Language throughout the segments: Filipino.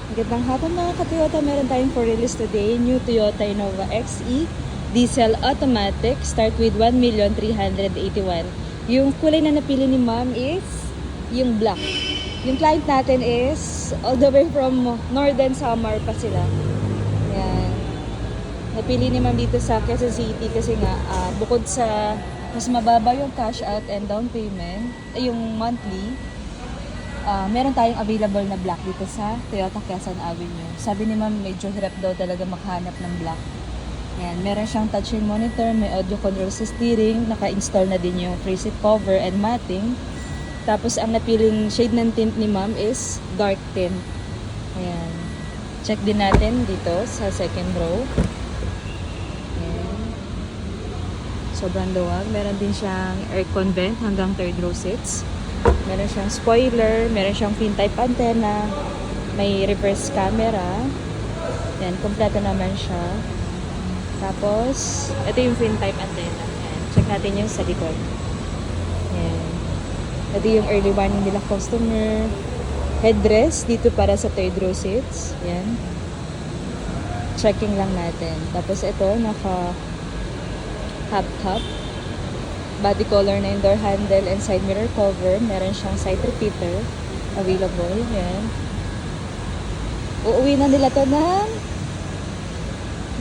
Magandang hapon mga ka-Toyota. Meron tayong for release today. New Toyota Innova XE Diesel Automatic. Start with 1,381,000. Yung kulay na napili ni ma'am is yung black. Yung client natin is all the way from Northern Samar pa sila. Yan. Napili ni ma'am dito sa Quezon City kasi nga bukod sa mas mababa yung cash out and down payment, yung monthly, meron tayong available na black dito sa Toyota Quezon Avenue. Sabi ni ma'am, medyo hirap daw talaga makahanap ng black. Yan, meron siyang touchscreen monitor, may audio control sa steering, naka-install na din yung free seat cover and matting. Tapos ang napiling shade ng tint ni ma'am is dark tint. Ayan. Check din natin dito sa second row. Ayan. Sobrang luwag. Meron din siyang aircon vent hanggang third row seats. Meron siyang spoiler, meron siyang pin type antenna, may reverse camera. Yan, kompleto naman siya. Tapos, ito yung pin type antenna. Yan, check natin yung sa likod. Yan. Ito yung early warning nila customer. Headrest dito para sa third row seats. Yan. Checking lang natin. Tapos ito, naka half top. Body color na yung door handle and side mirror cover. Meron siyang side repeater available. Yan. Uuwi na nila to ng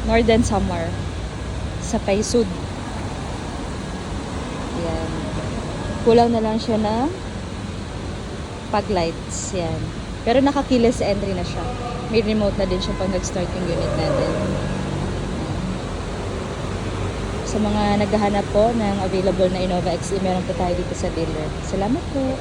Northern Samar sa Paisud. Yan. Kulang na lang siya ng paglights. Yan. Pero naka-keyless entry na siya. May remote na din siya pag nag-start yung unit natin. Sa mga naghahanap po ng available na Innova XE, meron po tayo dito sa dealer. Salamat po!